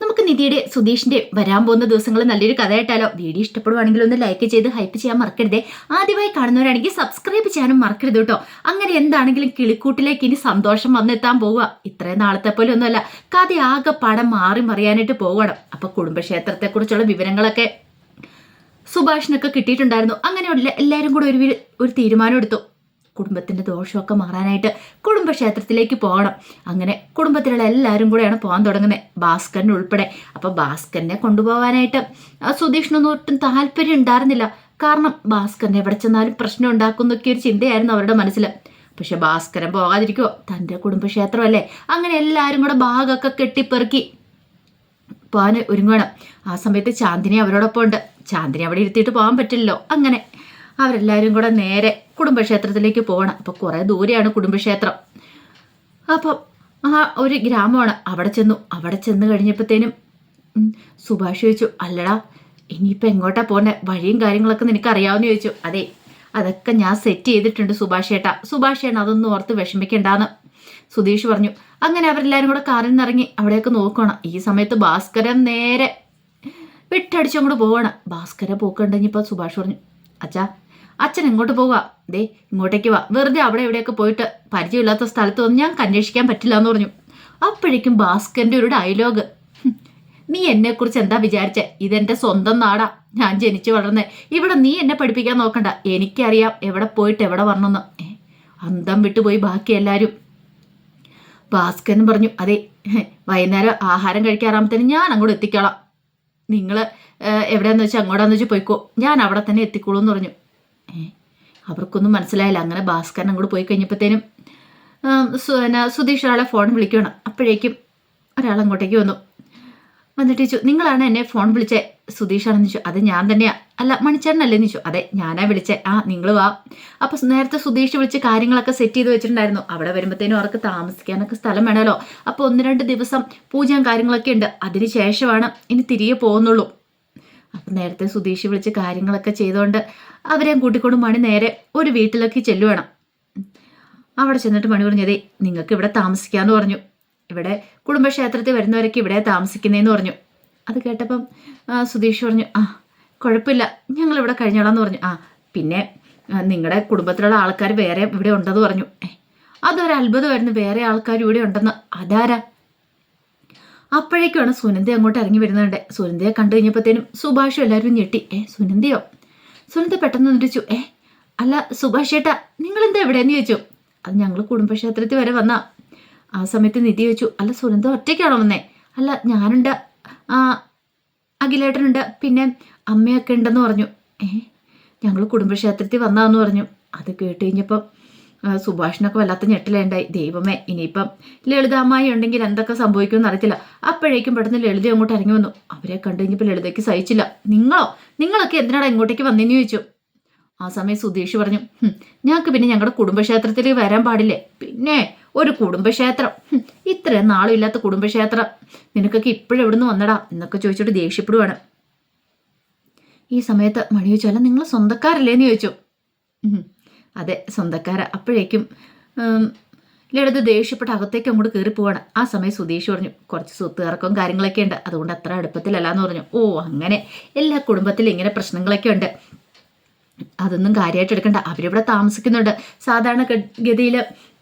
നമുക്ക് നിധിയുടെ സുധീഷിന്റെ വരാൻ പോകുന്ന ദിവസങ്ങൾ നല്ലൊരു കഥയായിട്ടാലോ? വീഡിയോ ഇഷ്ടപ്പെടുവാണെങ്കിൽ ഒന്ന് ലൈക്ക് ചെയ്ത് ഹൈപ്പ് ചെയ്യാൻ മറക്കരുതേ. ആദ്യമായി കാണുന്നവരാണെങ്കിൽ സബ്സ്ക്രൈബ് ചെയ്യാനും മറക്കരുത് കേട്ടോ. അങ്ങനെ എന്താണെങ്കിലും കിളിക്കൂട്ടിലേക്ക് ഇനി സന്തോഷം വന്നെത്താൻ പോവുക. ഇത്രയും നാളത്തെ പോലെ ഒന്നുമല്ല, കഥ ആകെ പടം മാറി മറിയാനായിട്ട് പോകണം. അപ്പൊ കുടുംബക്ഷേത്രത്തെ കുറിച്ചുള്ള വിവരങ്ങളൊക്കെ സുഭാഷിനൊക്കെ കിട്ടിയിട്ടുണ്ടായിരുന്നു. അങ്ങനെയുള്ള എല്ലാവരും കൂടെ ഒരു തീരുമാനം എടുത്തു. കുടുംബത്തിന്റെ ദോഷമൊക്കെ മാറാനായിട്ട് കുടുംബക്ഷേത്രത്തിലേക്ക് പോകണം. അങ്ങനെ കുടുംബത്തിലുള്ള എല്ലാവരും കൂടെയാണ് പോകാൻ തുടങ്ങുന്നത്, ഭാസ്കരൻ ഉൾപ്പെടെ. അപ്പൊ ഭാസ്കരനെ കൊണ്ടുപോകാനായിട്ട് സുധീഷിനൊന്നും ഒട്ടും താല്പര്യം ഉണ്ടായിരുന്നില്ല. കാരണം ഭാസ്കരനെ എവിടെ ചെന്നാലും പ്രശ്നം ഉണ്ടാക്കുന്നൊക്കെ ഒരു ചിന്തയായിരുന്നു അവരുടെ മനസ്സിൽ. പക്ഷെ ഭാസ്കരൻ പോകാതിരിക്കുമോ? തൻ്റെ കുടുംബക്ഷേത്രമല്ലേ. അങ്ങനെ എല്ലാവരും കൂടെ ഭാഗമൊക്കെ കെട്ടിപ്പെറുക്കി പോകാൻ ഒരുങ്ങണം. ആ സമയത്ത് ചാന്ദിനി അവരോടൊപ്പം ഉണ്ട്. ചാന്ദിനി അവിടെ ഇരുത്തിയിട്ട് പോകാൻ പറ്റില്ലല്ലോ. അങ്ങനെ അവരെല്ലാവരും കൂടെ നേരെ കുടുംബക്ഷേത്രത്തിലേക്ക് പോകണം. അപ്പോൾ കുറേ ദൂരെയാണ് കുടുംബക്ഷേത്രം. അപ്പം ആ ഒരു ഗ്രാമമാണ്. അവിടെ ചെന്ന് കഴിഞ്ഞപ്പോഴത്തേനും സുഭാഷ് ചോദിച്ചു, അല്ലടാ ഇനിയിപ്പോൾ എങ്ങോട്ടാ പോന്നെ? വഴിയും കാര്യങ്ങളൊക്കെ നിനക്ക് അറിയാമെന്ന് ചോദിച്ചു. അതെ, അതൊക്കെ ഞാൻ സെറ്റ് ചെയ്തിട്ടുണ്ട് സുഭാഷേട്ട അതൊന്നും ഓർത്ത് വിഷമിക്കണ്ടാന്ന് സുധീഷ് പറഞ്ഞു. അങ്ങനെ അവരെല്ലാവരും കൂടെ കാറിൽ നിന്ന് ഇറങ്ങി അവിടെയൊക്കെ നോക്കണം. ഈ സമയത്ത് ഭാസ്കരൻ നേരെ വിട്ടടിച്ചങ്ങോട്ട് പോവാണ്. ഭാസ്കര പോക്കണ്ടിഞ്ഞപ്പോൾ സുഭാഷ് പറഞ്ഞു, അച്ഛൻ എങ്ങോട്ട് പോവുക? ദേ ഇങ്ങോട്ടേക്ക് വാ. വെറുതെ അവിടെ എവിടെയൊക്കെ പോയിട്ട് പരിചയമില്ലാത്ത സ്ഥലത്ത് വന്ന് ഞങ്ങൾക്ക് അന്വേഷിക്കാൻ പറ്റില്ല എന്ന് പറഞ്ഞു. അപ്പോഴേക്കും ഭാസ്കരൻ്റെ ഒരു ഡയലോഗ്, നീ എന്നെക്കുറിച്ച് എന്താ വിചാരിച്ചേ? ഇതെന്റെ സ്വന്തം നാടാ, ഞാൻ ജനിച്ചു വളർന്നേ. ഇവിടെ നീ എന്നെ പഠിപ്പിക്കാൻ നോക്കണ്ട, എനിക്കറിയാം എവിടെ പോയിട്ട് എവിടെ വരണമെന്ന്. അന്തം വിട്ടുപോയി ബാക്കി എല്ലാവരും. ഭാസ്കരൻ പറഞ്ഞു, അതെ വൈകുന്നേരം ആഹാരം കഴിക്കാറാകുമ്പത്തേനും ഞാൻ അങ്ങോട്ട് എത്തിക്കോളാം. നിങ്ങൾ എവിടെയാന്ന് വെച്ചാൽ അങ്ങോട്ടാന്ന് വെച്ചാൽ പോയിക്കോ, ഞാൻ അവിടെ തന്നെ എത്തിക്കോളൂ എന്ന് പറഞ്ഞു. അവർക്കൊന്നും മനസ്സിലായില്ല. അങ്ങനെ ഭാസ്കരൻ അങ്ങോട്ട് പോയി കഴിഞ്ഞപ്പോഴത്തേനും സുധീഷ് ഒരാളെ ഫോൺ വിളിക്കണം. അപ്പോഴേക്കും ഒരാൾ അങ്ങോട്ടേക്ക് വന്നിട്ട് ചോദിച്ചു, നിങ്ങളാണ് എന്നെ ഫോൺ വിളിച്ചേ? സുധീഷാണെന്ന് ചോദിച്ചു. അത് ഞാൻ തന്നെയാ. അല്ല മണിച്ചേട്ടനല്ലേന്ന് ചോദിച്ചു. അതെ ഞാനാ വിളിച്ചേ. നിങ്ങൾ വാ. അപ്പൊ നേരത്തെ സുധീഷ് വിളിച്ച് കാര്യങ്ങളൊക്കെ സെറ്റ് ചെയ്ത് വെച്ചിട്ടുണ്ടായിരുന്നു. അവിടെ വരുമ്പോഴത്തേനും അവർക്ക് താമസിക്കാനൊക്കെ സ്ഥലം വേണമല്ലോ. അപ്പൊ 1-2 ദിവസം പൂജയും കാര്യങ്ങളൊക്കെ ഉണ്ട്. അതിന് ശേഷമാണ് ഇനി തിരികെ പോകുന്നുള്ളൂ. അപ്പം നേരത്തെ സുധീഷ് വിളിച്ച് കാര്യങ്ങളൊക്കെ ചെയ്തുകൊണ്ട് അവരെയും കൂട്ടിക്കൊണ്ട് മണി നേരെ ഒരു വീട്ടിലേക്ക് ചെല്ലുവേണം. അവിടെ ചെന്നിട്ട് മണി പറഞ്ഞതേ നിങ്ങൾക്ക് ഇവിടെ താമസിക്കാമെന്ന് പറഞ്ഞു. ഇവിടെ കുടുംബക്ഷേത്രത്തിൽ വരുന്നവരൊക്കെ ഇവിടെ താമസിക്കുന്നതെന്ന് പറഞ്ഞു. അത് കേട്ടപ്പം സുധീഷ് പറഞ്ഞു, കുഴപ്പമില്ല ഞങ്ങളിവിടെ കഴിഞ്ഞോളാന്ന് പറഞ്ഞു. പിന്നെ നിങ്ങളുടെ കുടുംബത്തിലുള്ള ആൾക്കാർ വേറെ ഇവിടെ ഉണ്ടെന്ന് പറഞ്ഞു. അതൊരു അത്ഭുതമായിരുന്നു, വേറെ ആൾക്കാർ ഇവിടെ ഉണ്ടെന്ന്. അതാരാ? അപ്പോഴേക്കാണ് സുനന്ദ അങ്ങോട്ട് ഇറങ്ങി വരുന്നുണ്ട്. സുനന്ദയെ കണ്ടു കഴിഞ്ഞപ്പോഴത്തേനും സുഭാഷും എല്ലാവരും ഞെട്ടി. സുനന്ദയോ? സുനന്ദ പെട്ടെന്ന് നിന്നിച്ചു. അല്ല സുഭാഷ് ചേട്ടാ നിങ്ങളെന്താ എവിടെയെന്ന് ചോദിച്ചു. അത് ഞങ്ങൾ കുടുംബക്ഷേത്രത്തിൽ വരെ വന്നാ. ആ സമയത്ത് നിധി ചോദിച്ചു, അല്ല സുനന്ദ ഒറ്റയ്ക്കാണോ വന്നേ? അല്ല ഞാനുണ്ട്, അഖിലേട്ടനുണ്ട്, പിന്നെ അമ്മയൊക്കെ ഉണ്ടെന്ന് പറഞ്ഞു. ഞങ്ങൾ കുടുംബക്ഷേത്രത്തിൽ വന്നാന്ന് പറഞ്ഞു. അത് കേട്ട് കഴിഞ്ഞപ്പം സുഭാഷിനൊക്കെ വല്ലാത്ത ഞെട്ടലുണ്ടായി. ദൈവമേ ഇനിയിപ്പം ലളിതാമ്മായി ഉണ്ടെങ്കിൽ എന്തൊക്കെ സംഭവിക്കുമെന്ന് അറിയത്തില്ല. അപ്പോഴേക്കും പെട്ടെന്ന് ലളിത അങ്ങോട്ട് ഇറങ്ങി വന്നു. അവരെ കണ്ടു കഴിഞ്ഞപ്പോൾ ലളിതയ്ക്ക് സഹിച്ചില്ല. നിങ്ങളൊക്കെ എന്തിനാടാ ഇങ്ങോട്ടേക്ക് വന്നേന്ന് ചോദിച്ചു. ആ സമയം സുധീഷ് പറഞ്ഞു, ഞങ്ങൾക്ക് പിന്നെ ഞങ്ങളുടെ കുടുംബക്ഷേത്രത്തിൽ വരാൻ പാടില്ലേ? പിന്നെ ഒരു കുടുംബക്ഷേത്രം, ഇത്രയും നാളും ഇല്ലാത്ത കുടുംബക്ഷേത്രം നിനക്കൊക്കെ ഇപ്പോഴെവിടുന്ന് വന്നടാ എന്നൊക്കെ ചോദിച്ചിട്ട് ദേഷ്യപ്പെടുവാണ്. ഈ സമയത്ത് മണി ചോദിച്ചു, അല്ല നിങ്ങൾ സ്വന്തക്കാരല്ലേന്ന് ചോദിച്ചു. അതെ സ്വന്തക്കാര. അപ്പോഴേക്കും ലളിത ദേഷ്യപ്പെട്ട് അകത്തേക്ക് അങ്ങോട്ട് കയറി പോവാണ്. ആ സമയം സുധീഷ് പറഞ്ഞു, കുറച്ച് സ്വത്തുകാർക്കും കാര്യങ്ങളൊക്കെ ഉണ്ട്, അതുകൊണ്ട് അത്ര അടുപ്പത്തിലല്ലാന്ന് പറഞ്ഞു. അങ്ങനെ എല്ലാ കുടുംബത്തിലും ഇങ്ങനെ പ്രശ്നങ്ങളൊക്കെ ഉണ്ട്, അതൊന്നും കാര്യമായിട്ട് എടുക്കണ്ട. അവരിവിടെ താമസിക്കുന്നുണ്ട്. സാധാരണ ഗതിയിൽ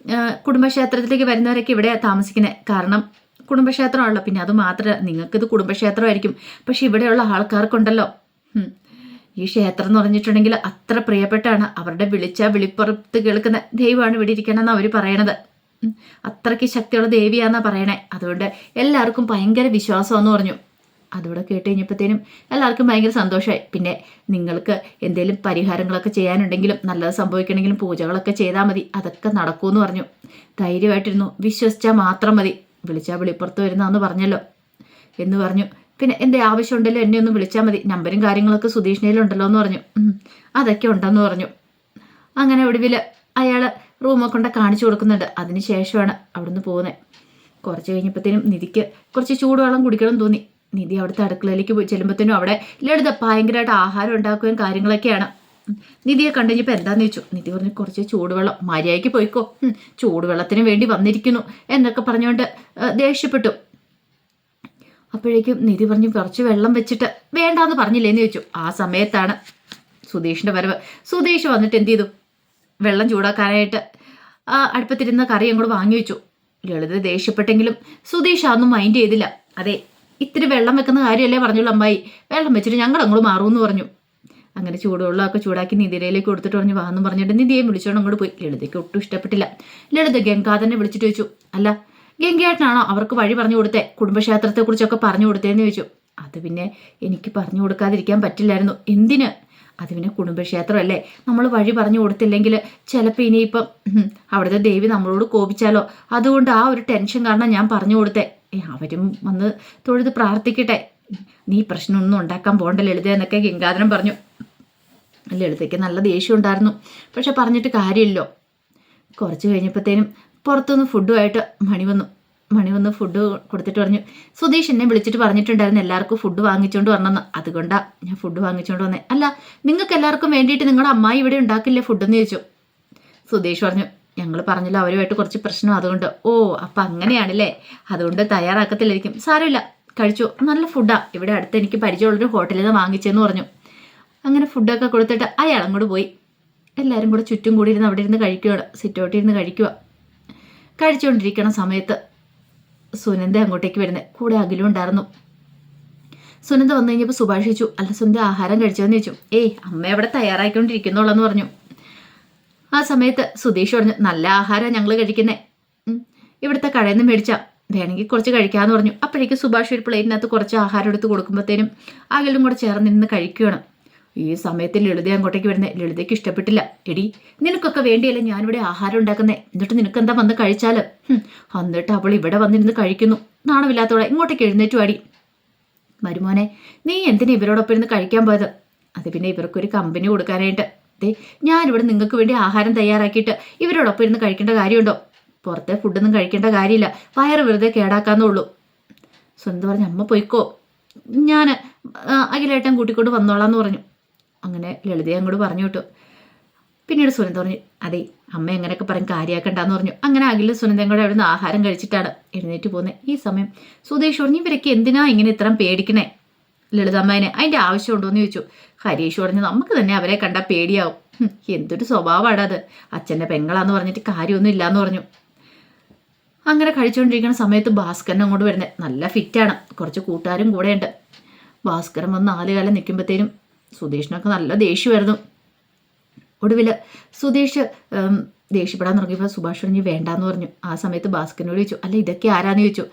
കുടുംബക്ഷേത്രത്തിലേക്ക് വരുന്നവരൊക്കെ ഇവിടെ താമസിക്കുന്നത്. കാരണം കുടുംബക്ഷേത്രമാണല്ലോ. പിന്നെ അത് മാത്രമല്ല, നിങ്ങൾക്കിത് കുടുംബക്ഷേത്രമായിരിക്കും, പക്ഷെ ഇവിടെയുള്ള ആൾക്കാർക്കുണ്ടല്ലോ ഈ ക്ഷേത്രം എന്ന് പറഞ്ഞിട്ടുണ്ടെങ്കിൽ അത്ര പ്രിയപ്പെട്ടാണ്. അവരുടെ വിളിപ്പുറത്ത് കേൾക്കുന്ന ദൈവമാണ് ഇവിടെ ഇരിക്കണമെന്ന് അവർ പറയണത്. അത്രയ്ക്ക് ശക്തിയുള്ള ദേവിയാന്നാ പറയണേ. അതുകൊണ്ട് എല്ലാവർക്കും ഭയങ്കര വിശ്വാസമെന്ന് പറഞ്ഞു. അതോടെ കേട്ട് കഴിഞ്ഞപ്പോഴത്തേനും എല്ലാവർക്കും ഭയങ്കര സന്തോഷമായി. പിന്നെ നിങ്ങൾക്ക് എന്തെങ്കിലും പരിഹാരങ്ങളൊക്കെ ചെയ്യാനുണ്ടെങ്കിലും നല്ലത് സംഭവിക്കണമെങ്കിലും പൂജകളൊക്കെ ചെയ്താൽ മതി, അതൊക്കെ നടക്കുമെന്ന് പറഞ്ഞു. ധൈര്യമായിട്ടിരുന്നു, വിശ്വസിച്ചാൽ മാത്രം മതി. വിളിച്ചാൽ വിളിപ്പുറത്ത് വരുന്നതെന്ന് പറഞ്ഞല്ലോ എന്ന് പറഞ്ഞു. പിന്നെ എൻ്റെ ആവശ്യമുണ്ടല്ലോ എന്നെ ഒന്ന് വിളിച്ചാൽ മതി, നമ്പരും കാര്യങ്ങളൊക്കെ സുധീഷിനേലുണ്ടല്ലോ എന്ന് പറഞ്ഞു. അതൊക്കെ ഉണ്ടെന്ന് പറഞ്ഞു. അങ്ങനെ ഒടുവിൽ അയാൾ റൂമൊക്കെ കൊണ്ട് കാണിച്ചു കൊടുക്കുന്നുണ്ട്. അതിന് ശേഷമാണ് അവിടുന്ന് പോകുന്നത്. കുറച്ച് കഴിഞ്ഞപ്പോഴത്തേനും നിധിക്ക് കുറച്ച് ചൂടുവെള്ളം കുടിക്കണം തോന്നി. നിധി അവിടുത്തെ അടുക്കളയിലേക്ക് പോയി ചെല്ലുമ്പോഴത്തേനും അവിടെ ലളിത ഭയങ്കരമായിട്ട് ആഹാരം ഉണ്ടാക്കുകയും കാര്യങ്ങളൊക്കെയാണ്. നിധിയെ കണ്ടു കഴിഞ്ഞപ്പോൾ എന്താന്ന് ചോദിച്ചു. നിധി പറഞ്ഞു, കുറച്ച് ചൂടുവെള്ളം, മര്യാദയ്ക്ക് പോയിക്കോ, ചൂടുവെള്ളത്തിന് വേണ്ടി വന്നിരിക്കുന്നു എന്നൊക്കെ പറഞ്ഞുകൊണ്ട് ദേഷ്യപ്പെട്ടു. അപ്പോഴേക്കും നിധി പറഞ്ഞു കുറച്ച് വെള്ളം വെച്ചിട്ട് വേണ്ടാന്ന് പറഞ്ഞില്ലേന്ന് ചോദിച്ചു. ആ സമയത്താണ് സുധീഷിൻ്റെ വരവ്. സുധീഷ് വന്നിട്ട് എന്ത് ചെയ്തു, വെള്ളം ചൂടാക്കാനായിട്ട് അടുപ്പത്തിരുന്ന കറി അങ്ങോട്ട് വാങ്ങി വെച്ചു. ലളിത ദേഷ്യപ്പെട്ടെങ്കിലും സുധീഷ് അതൊന്നും മൈൻഡ് ചെയ്തില്ല. അതെ, ഇത്തിരി വെള്ളം വെക്കുന്ന കാര്യമല്ലേ പറഞ്ഞുള്ളൂ അമ്മായി, വെള്ളം വെച്ചിട്ട് ഞങ്ങൾ അങ്ങോട്ട് മാറുമെന്ന് പറഞ്ഞു. അങ്ങനെ ചൂടുവെള്ളമൊക്കെ ചൂടാക്കി നിധിയിലേക്ക് കൊടുത്തിട്ട് പറഞ്ഞു വാന്നും പറഞ്ഞിട്ട് നിധിയെ വിളിച്ചോണ്ട് അങ്ങോട്ട് പോയി. ലളിതയ്ക്ക് ഒട്ടും ഇഷ്ടപ്പെട്ടില്ല. ലളിത ഗംഗാധരനെ വിളിച്ചിട്ട് ചോദിച്ചു, അല്ല ഗംഗേട്ടനാണോ അവർക്ക് വഴി പറഞ്ഞു കൊടുത്തേ, കുടുംബക്ഷേത്രത്തെക്കുറിച്ചൊക്കെ പറഞ്ഞു കൊടുത്തേന്ന് ചോദിച്ചു. അത് പിന്നെ എനിക്ക് പറഞ്ഞു കൊടുക്കാതിരിക്കാൻ പറ്റില്ലായിരുന്നു. എന്തിന്? അത് പിന്നെ കുടുംബക്ഷേത്രമല്ലേ, നമ്മൾ വഴി പറഞ്ഞു കൊടുത്തില്ലെങ്കിൽ ചിലപ്പോൾ ഇനിയിപ്പം അവിടുത്തെ ദേവി നമ്മളോട് കോപിച്ചാലോ, അതുകൊണ്ട് ആ ഒരു ടെൻഷൻ കാരണം ഞാൻ പറഞ്ഞു കൊടുത്തേ. അവരും വന്ന് തൊഴുത് പ്രാർത്ഥിക്കട്ടെ, നീ പ്രശ്നമൊന്നും ഉണ്ടാക്കാൻ പോകണ്ട ലളിത എന്നൊക്കെ ഗംഗാധരൻ പറഞ്ഞു. ലളിതയ്ക്ക് നല്ല ദേഷ്യം ഉണ്ടായിരുന്നു, പക്ഷെ പറഞ്ഞിട്ട് കാര്യമില്ലല്ലോ. കുറച്ച് കഴിഞ്ഞപ്പോഴത്തേനും പുറത്തുനിന്ന് ഫുഡുമായിട്ട് മണി വന്ന് ഫുഡ് കൊടുത്തിട്ട് പറഞ്ഞു, സുധീഷ് എന്നെ വിളിച്ചിട്ട് പറഞ്ഞിട്ടുണ്ടായിരുന്നു എല്ലാവർക്കും ഫുഡ് വാങ്ങിച്ചുകൊണ്ട് വരണമെന്ന്, അതുകൊണ്ടാണ് ഞാൻ ഫുഡ് വാങ്ങിച്ചുകൊണ്ട് വന്നേ. അല്ല, നിങ്ങൾക്ക് എല്ലാവർക്കും വേണ്ടിയിട്ട് നിങ്ങളുടെ അമ്മായി ഇവിടെ ഉണ്ടാക്കില്ലേ ഫുഡെന്ന് ചോദിച്ചു. സുധീഷ് പറഞ്ഞു, ഞങ്ങൾ പറഞ്ഞല്ലോ അവരുമായിട്ട് കുറച്ച് പ്രശ്നം, അതുകൊണ്ട്. ഓ, അപ്പം അങ്ങനെയാണല്ലേ, അതുകൊണ്ട് തയ്യാറാക്കത്തില്ലായിരിക്കും. സാരമില്ല, കഴിച്ചു, നല്ല ഫുഡാണ്, ഇവിടെ അടുത്ത് എനിക്ക് പരിചയമുള്ളൊരു ഹോട്ടലിൽ നിന്ന് വാങ്ങിച്ചെന്ന് പറഞ്ഞു. അങ്ങനെ ഫുഡൊക്കെ കൊടുത്തിട്ട് അയാൾ അങ്ങോട്ട് പോയി. എല്ലാവരും കൂടെ ചുറ്റും കൂടി ഇരുന്ന് അവിടെ ഇരുന്ന് കഴിക്കുകയാണ്, സിറ്റൗട്ടിൽ കഴിക്കുക. കഴിച്ചുകൊണ്ടിരിക്കണ സമയത്ത് സുനന്ദ അങ്ങോട്ടേക്ക് വരുന്നത്, കൂടെ അഖിലും ഉണ്ടായിരുന്നു. സുനന്ദ വന്നു കഴിഞ്ഞപ്പോൾ സുഭാഷ് ചോദിച്ചു, അല്ല സുനന്ദ ആഹാരം കഴിച്ചോന്ന് ചോദിച്ചു. അമ്മ അവിടെ തയ്യാറായിക്കൊണ്ടിരിക്കുന്നുള്ളെന്ന് പറഞ്ഞു. ആ സമയത്ത് സുധീഷ് പറഞ്ഞു, നല്ല ആഹാരം ഞങ്ങൾ കഴിക്കുന്നേ, ഇവിടുത്തെ കടയിൽ നിന്ന് മേടിച്ചാൽ വേണമെങ്കിൽ കുറച്ച് കഴിക്കാമെന്ന് പറഞ്ഞു. അപ്പോഴേക്കും സുഭാഷ് ഒരു പ്ലേറ്റിനകത്ത് കുറച്ച് ആഹാരം എടുത്ത് കൊടുക്കുമ്പോഴത്തേനും അഖിലും കൂടെ ചേർന്നിരുന്ന് കഴിക്കുകയാണ്. ഈ സമയത്ത് ലളിത അങ്ങോട്ടേക്ക് വരുന്നത്. ലളിതയ്ക്ക് ഇഷ്ടപ്പെട്ടില്ല. എടി, നിനക്കൊക്കെ വേണ്ടിയല്ലേ ഞാനിവിടെ ആഹാരം ഉണ്ടാക്കുന്നേ, എന്നിട്ട് നിനക്കെന്താ വന്ന് കഴിച്ചാൽ? എന്നിട്ട് അവൾ ഇവിടെ വന്നിരുന്ന് കഴിക്കുന്നു, നാണമില്ലാത്തവളെ, ഇങ്ങോട്ടേക്ക് എഴുന്നേറ്റു അടി. മരുമോനെ, നീ എന്തിനാ ഇവരോടൊപ്പം ഇരുന്ന് കഴിക്കാൻ പോയത്? അത് പിന്നെ ഇവർക്കൊരു കമ്പനി കൊടുക്കാനായിട്ട്. ഞാനിവിടെ നിങ്ങൾക്ക് വേണ്ടി ആഹാരം തയ്യാറാക്കിയിട്ട് ഇവരോടൊപ്പം ഇരുന്ന് കഴിക്കേണ്ട കാര്യമുണ്ടോ? പുറത്തെ ഫുഡൊന്നും കഴിക്കേണ്ട കാര്യമില്ല, വയറ് വെറുതെ കേടാക്കാന്നുള്ളൂ. സ്വന്തം പറഞ്ഞ അമ്മ പോയിക്കോ, ഞാൻ അഖിലേട്ടൻ കൂട്ടിക്കൊണ്ട് വന്നോളാന്ന് പറഞ്ഞു. അങ്ങനെ ലളിതയെ അങ്ങോട്ട് പറഞ്ഞു വിട്ടു. പിന്നീട് സുനന്ദ പറഞ്ഞു, അതെ അമ്മ എങ്ങനെയൊക്കെ പറഞ്ഞ് കാര്യമാക്കണ്ടെന്ന് പറഞ്ഞു. അങ്ങനെ അഖിലും സുനന്ദയും കൂടെ അവിടുന്ന് ആഹാരം കഴിച്ചിട്ടാണ് എഴുന്നേറ്റ് പോകുന്നത്. ഈ സമയം സുധീഷ് പറഞ്ഞു, ഇവരൊക്കെ എന്തിനാ ഇങ്ങനെ ഇത്രയും പേടിക്കണേ ലളിതമ്മേനെ, അതിൻ്റെ ആവശ്യമുണ്ടോയെന്ന് ചോദിച്ചു. ഹരീഷ് പറഞ്ഞു, നമുക്ക് തന്നെ അവരെ കണ്ടാൽ പേടിയാവും, എന്തൊരു സ്വഭാവമാണ് അത്, അച്ഛൻ്റെ പെങ്ങളാന്ന് പറഞ്ഞിട്ട് കാര്യമൊന്നും ഇല്ലയെന്ന് പറഞ്ഞു. അങ്ങനെ കഴിച്ചുകൊണ്ടിരിക്കുന്ന സമയത്ത് ഭാസ്കരൻ അങ്ങോട്ട് വരുന്നത്. നല്ല ഫിറ്റാണ്, കുറച്ച് കൂട്ടുകാരും കൂടെയുണ്ട്. ഭാസ്കരൻ വന്ന് 4 കാലം നിൽക്കുമ്പോഴത്തേനും സുധീഷിനൊക്കെ നല്ല ദേഷ്യമായിരുന്നു. ഒടുവിൽ സുധീഷ് ദേഷ്യപ്പെടാൻ തുടങ്ങിയപ്പോൾ സുഭാഷ് പറഞ്ഞു വേണ്ടാന്ന് പറഞ്ഞു. ആ സമയത്ത് ഭാസ്കരനോട് ചോദിച്ചു, അല്ല ഇതൊക്കെ ആരാന്ന് ചോദിച്ചു.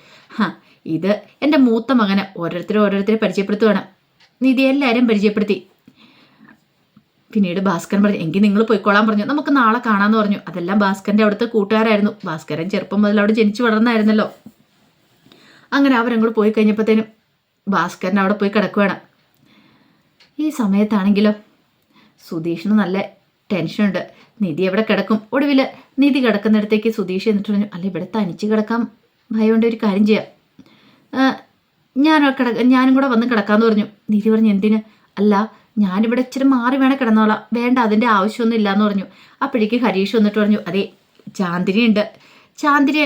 ഇത് എൻ്റെ മൂത്ത മകനെ ഓരോരുത്തരെ പരിചയപ്പെടുത്തുവാണ്. നിധി എല്ലാവരും പരിചയപ്പെടുത്തി. പിന്നീട് ഭാസ്കരൻ പറഞ്ഞു, എങ്കിൽ നിങ്ങൾ പോയിക്കോളാൻ പറഞ്ഞു, നമുക്ക് നാളെ കാണാമെന്ന് പറഞ്ഞു. അതെല്ലാം ഭാസ്കരൻ്റെ അവിടുത്തെ കൂട്ടുകാരായിരുന്നു. ഭാസ്കരൻ ചെറുപ്പം മുതൽ അവിടെ ജനിച്ചു വളർന്നായിരുന്നല്ലോ. അങ്ങനെ അവരങ്ങോട്ട് പോയി കഴിഞ്ഞപ്പോഴത്തേനും ഭാസ്കരൻ അവിടെ പോയി കിടക്കുകയാണ്. ഈ സമയത്താണെങ്കിലോ സുധീഷിന് നല്ല ടെൻഷനുണ്ട്. നിധി എവിടെ കിടക്കും? ഒടുവിൽ നിധി കിടക്കുന്നിടത്തേക്ക് സുധീഷ് എന്നിട്ട് പറഞ്ഞു, അല്ല ഇവിടെ തനിച്ച് കിടക്കാൻ ഭയമുണ്ട്, ഒരു കാര്യം ചെയ്യാം, ഞാനും കൂടെ വന്ന് കിടക്കാമെന്ന് പറഞ്ഞു. നിധി പറഞ്ഞു, എന്തിന്? അല്ല ഞാനിവിടെ ഇച്ചിരി മാറി വേണേ കിടന്നോളാം, വേണ്ട അതിൻ്റെ ആവശ്യമൊന്നും ഇല്ലയെന്ന് പറഞ്ഞു. അപ്പോഴേക്ക് ഹരീഷ് വന്നിട്ട് പറഞ്ഞു, അതെ ചാന്ദിനി ഉണ്ട്, ചാന്ദിനി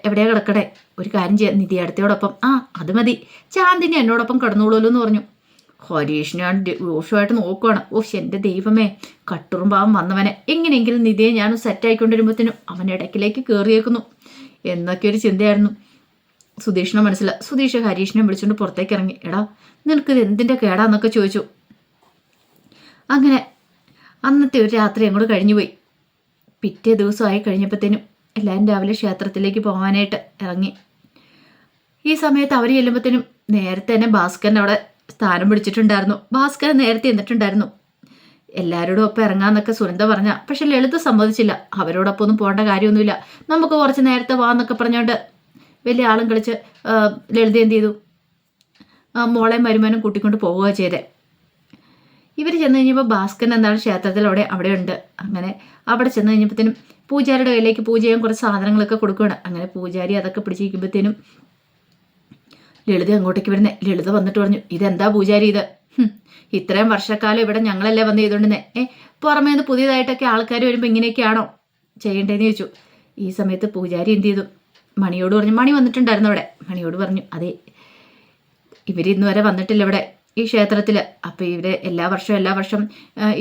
എവിടെയാ കിടക്കട്ടെ? ഒരു കാര്യം ചെയ്യാം, നിധി അടുത്തയോടൊപ്പം. അത് മതി, ചാന്ദിനി എന്നോടൊപ്പം കിടന്നോളൂല്ലോ എന്ന് പറഞ്ഞു. ഹരീഷ് ഞാൻ ദോഷമായിട്ട് നോക്കുവാണ്. എൻ്റെ ദൈവമേ, കട്ടുറുമ്പാവൻ വന്നവനെ, എങ്ങനെയെങ്കിലും നിധിയെ ഞാൻ സെറ്റായിക്കൊണ്ടിരുമ്പോഴത്തേനും അവൻ ഇടയ്ക്കിലേക്ക് കയറിയേക്കുന്നു എന്നൊക്കെ ഒരു ചിന്തയായിരുന്നു സുധീഷിനെ മനസ്സിൽ. സുധീഷ് ഹരീഷിനെ വിളിച്ചുകൊണ്ട് പുറത്തേക്ക് ഇറങ്ങി. എടാ നിനക്കിത് എന്തിൻ്റെ കേടാന്നൊക്കെ ചോദിച്ചു. അങ്ങനെ അന്നത്തെ ഒരു രാത്രി അങ്ങോട്ട് കഴിഞ്ഞുപോയി. പിറ്റേ ദിവസമായി കഴിഞ്ഞപ്പോഴത്തേനും എല്ലാവരും രാവിലെ ക്ഷേത്രത്തിലേക്ക് പോകാനായിട്ട് ഇറങ്ങി. ഈ സമയത്ത് അവർ ചെല്ലുമ്പോഴത്തേനും നേരത്തെ തന്നെ ഭാസ്കരൻ അവിടെ സ്ഥാനം പിടിച്ചിട്ടുണ്ടായിരുന്നു. ഭാസ്കരൻ നേരത്തെ എന്നിട്ടുണ്ടായിരുന്നു. എല്ലാവരോടും ഒപ്പം ഇറങ്ങാന്നൊക്കെ സുനന്ദ പറഞ്ഞ, പക്ഷെ ലളിത സമ്മതിച്ചില്ല. അവരോടൊപ്പം ഒന്നും പോകേണ്ട കാര്യമൊന്നുമില്ല, നമുക്ക് കുറച്ച് നേരത്തെ പോകാമെന്നൊക്കെ പറഞ്ഞുകൊണ്ട് വലിയ ആളും കളിച്ച് ലളിത എന്ത് ചെയ്തു, മോളെയും മരുമനും കൂട്ടിക്കൊണ്ട് പോവുക ചെയ്തേ. ഇവർ ചെന്ന് കഴിഞ്ഞപ്പോൾ ഭാസ്കരൻ എന്താണ് ക്ഷേത്രത്തിൽ അവിടെ ഉണ്ട്. അങ്ങനെ അവിടെ ചെന്ന് കഴിഞ്ഞപ്പോഴത്തേനും പൂജാരിയുടെ കയ്യിലേക്ക് പൂജ ചെയ്യാൻ കുറച്ച് സാധനങ്ങളൊക്കെ കൊടുക്കുകയാണ്. അങ്ങനെ പൂജാരി അതൊക്കെ പിടിച്ചിരിക്കുമ്പോഴത്തേനും ലളിത അങ്ങോട്ടേക്ക് വരുന്നേ. ലളിത വന്നിട്ട് പറഞ്ഞു, ഇതെന്താ പൂജാരി ഇത്? ഇത്രയും വർഷക്കാലം ഇവിടെ ഞങ്ങളല്ലേ വന്ന് ചെയ്തോണ്ടിരുന്നേ, പുറമേ നിന്ന് പുതിയതായിട്ടൊക്കെ ആൾക്കാർ വരുമ്പോൾ ഇങ്ങനെയൊക്കെയാണോ ചെയ്യേണ്ടതെന്ന് ചോദിച്ചു. ഈ സമയത്ത് പൂജാരി എന്ത് ചെയ്തു, മണിയോട് പറഞ്ഞു, മണി വന്നിട്ടുണ്ടായിരുന്നു അവിടെ, മണിയോട് പറഞ്ഞു, അതെ ഇവർ ഇന്ന് വരെ വന്നിട്ടില്ല ഇവിടെ ഈ ക്ഷേത്രത്തിൽ. അപ്പോൾ ഇവർ എല്ലാ വർഷം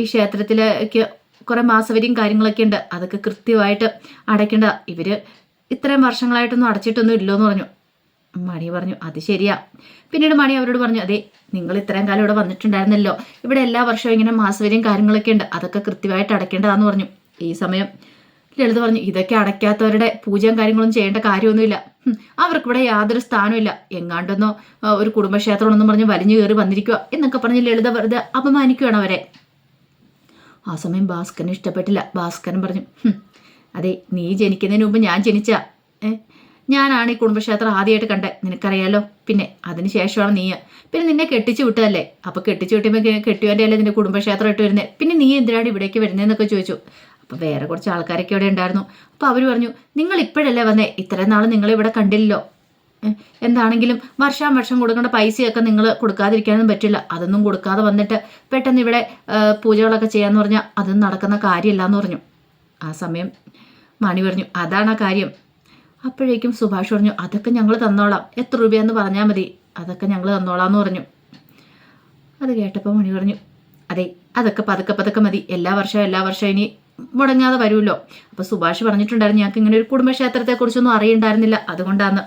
ഈ ക്ഷേത്രത്തിലേക്ക് കുറേ മാസവരിയും കാര്യങ്ങളൊക്കെ ഉണ്ട്, അതൊക്കെ കൃത്യമായിട്ട് അടയ്ക്കേണ്ട. ഇവർ ഇത്രയും വർഷങ്ങളായിട്ടൊന്നും അടച്ചിട്ടൊന്നും ഇല്ലയെന്ന് പറഞ്ഞു. മണി പറഞ്ഞു അത് ശരിയാ. പിന്നീട് മണി അവരോട് പറഞ്ഞു, അതെ നിങ്ങൾ ഇത്രയും കാലം ഇവിടെ വന്നിട്ടുണ്ടായിരുന്നല്ലോ, ഇവിടെ എല്ലാ വർഷവും ഇങ്ങനെ മാസവരിയും കാര്യങ്ങളൊക്കെ ഉണ്ട്, അതൊക്കെ കൃത്യമായിട്ട് അടയ്ക്കേണ്ടതാന്ന് പറഞ്ഞു. ഈ സമയം ലളിത പറഞ്ഞു, ഇതൊക്കെ അടയ്ക്കാത്തവരുടെ പൂജയും കാര്യങ്ങളൊന്നും ചെയ്യേണ്ട കാര്യമൊന്നുമില്ല, അവർക്കിവിടെ യാതൊരു സ്ഥാനമില്ല, എങ്ങാണ്ടൊന്നോ ഒരു കുടുംബക്ഷേത്രമാണെന്നും പറഞ്ഞ് വലിഞ്ഞു കയറി വന്നിരിക്കുക എന്നൊക്കെ പറഞ്ഞ് ലളിത വെറുതെ അപമാനിക്കുകയാണ് അവരെ. ആ സമയം ഭാസ്കരന് ഇഷ്ടപ്പെട്ടില്ല. ഭാസ്കരൻ പറഞ്ഞു, അതെ നീ ജനിക്കുന്നതിന് മുമ്പ് ഞാൻ ജനിച്ച ഞാനാണ് ഈ കുടുംബക്ഷേത്രം ആദ്യമായിട്ട് കണ്ടത്, നിനക്കറിയാലോ, പിന്നെ അതിന് ശേഷമാണ് നീ, പിന്നെ നിന്നെ കെട്ടിച്ചു വിട്ടതല്ലേ, അപ്പോൾ കെട്ടിച്ചു വിട്ടുമ്പോൾ കെട്ടിയവൻ്റെ അല്ലേ നിന്റെ കുടുംബക്ഷേത്രം ഇട്ട് വരുന്നത്, പിന്നെ നീ എന്തിനാണ് ഇവിടേക്ക് വരുന്നതെന്നൊക്കെ ചോദിച്ചു. അപ്പോൾ വേറെ കുറച്ച് ആൾക്കാരൊക്കെ ഇവിടെ ഉണ്ടായിരുന്നു. അപ്പോൾ അവർ പറഞ്ഞു, നിങ്ങൾ ഇപ്പോഴല്ലേ വന്നേ, ഇത്രയും നാൾ നിങ്ങളിവിടെ കണ്ടില്ലല്ലോ, എന്താണെങ്കിലും വർഷം കൊടുക്കേണ്ട പൈസയൊക്കെ നിങ്ങൾ കൊടുക്കാതിരിക്കാനൊന്നും പറ്റില്ല, അതൊന്നും കൊടുക്കാതെ വന്നിട്ട് പെട്ടെന്ന് ഇവിടെ പൂജകളൊക്കെ ചെയ്യാന്ന് പറഞ്ഞാൽ അതൊന്നും നടക്കുന്ന കാര്യമില്ല എന്ന് പറഞ്ഞു. ആ സമയം മണി പറഞ്ഞു, അതാണ് ആ കാര്യം. അപ്പോഴേക്കും സുഭാഷ് പറഞ്ഞു, അതൊക്കെ ഞങ്ങൾ തന്നോളാം, എത്ര രൂപയെന്ന് പറഞ്ഞാൽ മതി, അതൊക്കെ ഞങ്ങൾ തന്നോളാം എന്ന് പറഞ്ഞു. അത് കേട്ടപ്പോൾ മണി പറഞ്ഞു, അതെ അതൊക്കെ പതുക്കെ മതി, എല്ലാ വർഷവും ഇനി മുടങ്ങാതെ വരുമല്ലോ. അപ്പോൾ സുഭാഷ് പറഞ്ഞിട്ടുണ്ടായിരുന്നു ഞങ്ങൾക്ക് ഇങ്ങനെ ഒരു കുടുംബക്ഷേത്രത്തെക്കുറിച്ചൊന്നും അറിയണ്ടായിരുന്നില്ല, അതുകൊണ്ടാണ്.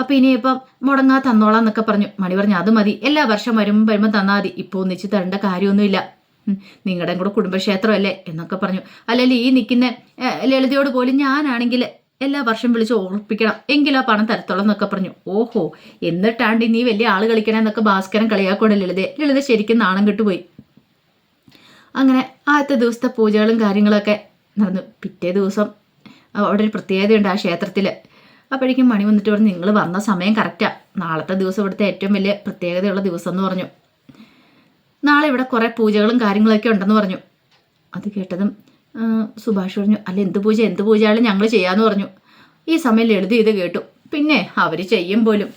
അപ്പോൾ ഇനിയിപ്പം മുടങ്ങാതെ തന്നോളാം എന്നൊക്കെ പറഞ്ഞു. മണി പറഞ്ഞു, അത് മതി, എല്ലാ വർഷം വരുമ്പോൾ തന്നാൽ മതി, ഇപ്പോൾ ഒന്നിച്ച് തരേണ്ട കാര്യമൊന്നുമില്ല, നിങ്ങളുടെ കൂടെ കുടുംബക്ഷേത്രമല്ലേ എന്നൊക്കെ പറഞ്ഞു. അല്ലെങ്കിൽ ഈ നിൽക്കുന്ന ലളിതയോട് പോലും ഞാനാണെങ്കിൽ എല്ലാ വർഷം വിളിച്ച് ഓർപ്പിക്കണം, എങ്കിലും ആ പണം തരത്തോളം എന്നൊക്കെ പറഞ്ഞു. ഓഹോ, എന്നിട്ടാണ്ട് നീ വലിയ ആൾ കളിക്കണമെന്നൊക്കെ ഭാസ്കരൻ കളിയാക്കൊണ്ട് ലളിത ശരിക്കും നാണം കെട്ടുപോയി. അങ്ങനെ ആദ്യത്തെ ദിവസത്തെ പൂജകളും കാര്യങ്ങളൊക്കെ നടന്നു. പിറ്റേ ദിവസം അവിടെ ഒരു പ്രത്യേകതയുണ്ട് ആ ക്ഷേത്രത്തിൽ. അപ്പോഴേക്കും മണി വന്നിട്ട് പറഞ്ഞു, നിങ്ങൾ വന്ന സമയം കറക്റ്റാണ്, നാളത്തെ ദിവസം ഇവിടുത്തെ ഏറ്റവും വലിയ പ്രത്യേകതയുള്ള ദിവസം എന്ന് പറഞ്ഞു. നാളെ ഇവിടെ കുറേ പൂജകളും കാര്യങ്ങളൊക്കെ ഉണ്ടെന്ന് പറഞ്ഞു. അത് കേട്ടതും സുഭാഷ് പറഞ്ഞു, അല്ല എന്ത് പൂജയാലും ഞങ്ങൾ ചെയ്യാമെന്ന് പറഞ്ഞു. ഈ സമയം ലളിത ഇത് കേട്ടു. പിന്നെ അവർ ചെയ്യും പോലും,